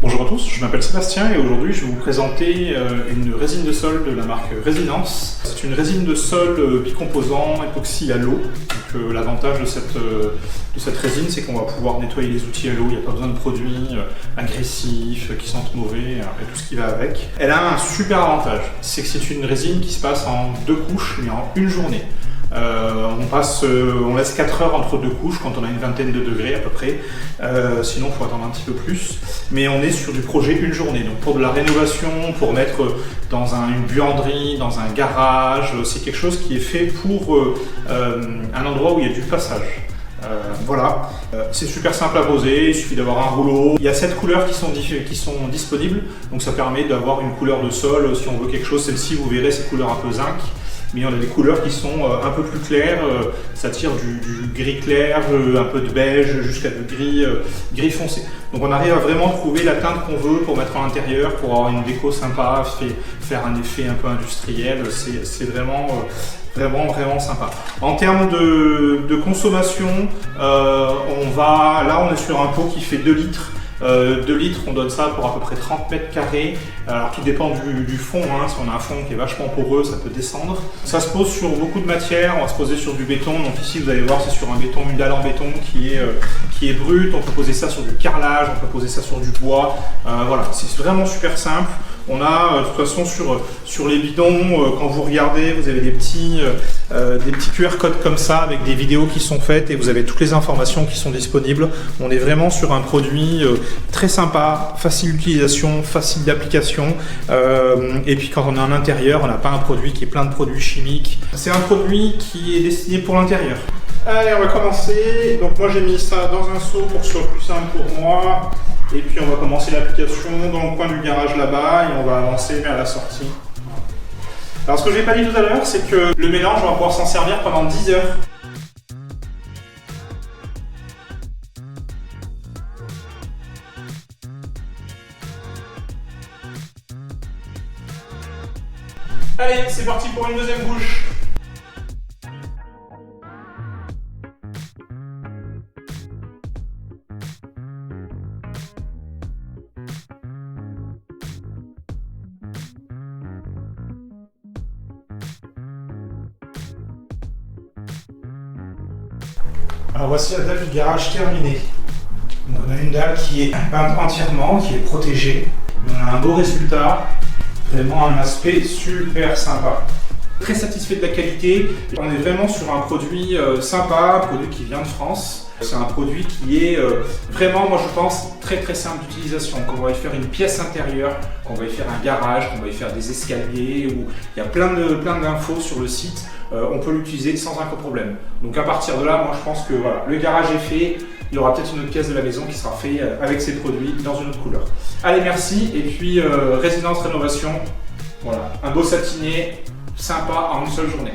Bonjour à tous, je m'appelle Sébastien et aujourd'hui je vais vous présenter une résine de sol de la marque Résidence. C'est une résine de sol bicomposant époxy à l'eau. L'avantage de cette résine, c'est qu'on va pouvoir nettoyer les outils à l'eau. Il n'y a pas besoin de produits agressifs qui sentent mauvais et tout ce qui va avec. Elle a un super avantage, c'est que c'est une résine qui se passe en 2 couches mais en une journée. On laisse 4 heures entre 2 couches quand on a une vingtaine de degrés à peu près, sinon il faut attendre un petit peu plus, mais on est sur du projet une journée, donc pour de la rénovation, pour mettre dans une buanderie, dans un garage, c'est quelque chose qui est fait pour un endroit où il y a du passage. Voilà, c'est super simple à poser, il suffit d'avoir un rouleau. Il y a 7 couleurs qui sont disponibles, donc ça permet d'avoir une couleur de sol si on veut quelque chose. Celle-ci, vous verrez, c'est couleur un peu zinc. Mais on a des couleurs qui sont un peu plus claires, ça tire du gris clair, un peu de beige jusqu'à du gris foncé. Donc on arrive à vraiment trouver la teinte qu'on veut pour mettre à l'intérieur, pour avoir une déco sympa, faire un effet un peu industriel, c'est vraiment sympa. En termes de consommation, on est sur un pot qui fait 2 litres. 2 litres, on donne ça pour à peu près 30 mètres carrés. Alors tout dépend du fond, si on a un fond qui est vachement poreux, ça peut descendre. Ça se pose sur beaucoup de matières, on va se poser sur du béton. Donc ici vous allez voir, c'est sur un béton, une dalle en béton qui est brute. On peut poser ça sur du carrelage, on peut poser ça sur du bois. Voilà, c'est vraiment super simple. On a de toute façon sur les bidons, quand vous regardez, vous avez des petits QR codes comme ça avec des vidéos qui sont faites et vous avez toutes les informations qui sont disponibles. On est vraiment sur un produit très sympa, facile d'utilisation, facile d'application. Et puis quand on est en intérieur, on n'a pas un produit qui est plein de produits chimiques. C'est un produit qui est destiné pour l'intérieur. Allez, on va commencer. Donc moi j'ai mis ça dans un seau pour que ce soit plus simple pour moi. Et puis on va commencer l'application dans le coin du garage là-bas et on va avancer vers la sortie. Alors ce que je n'ai pas dit tout à l'heure, c'est que le mélange, on va pouvoir s'en servir pendant 10 heures. Allez, c'est parti pour une deuxième couche. Alors voici la dalle du garage terminée. Donc on a une dalle qui est peinte entièrement, qui est protégée. On a un beau résultat, vraiment un aspect super sympa. Très satisfait de la qualité. On est vraiment sur un produit sympa, un produit qui vient de France. C'est un produit qui est vraiment, moi je pense, très simple d'utilisation. Quand on va y faire une pièce intérieure, quand on va y faire un garage, quand on va y faire des escaliers, où il y a plein d'infos sur le site, on peut l'utiliser sans aucun problème. Donc à partir de là, moi je pense que voilà, le garage est fait. Il y aura peut-être une autre pièce de la maison qui sera faite avec ces produits dans une autre couleur. Allez, merci. Et puis Résidence Rénovation, voilà, un beau satiné, sympa en une seule journée.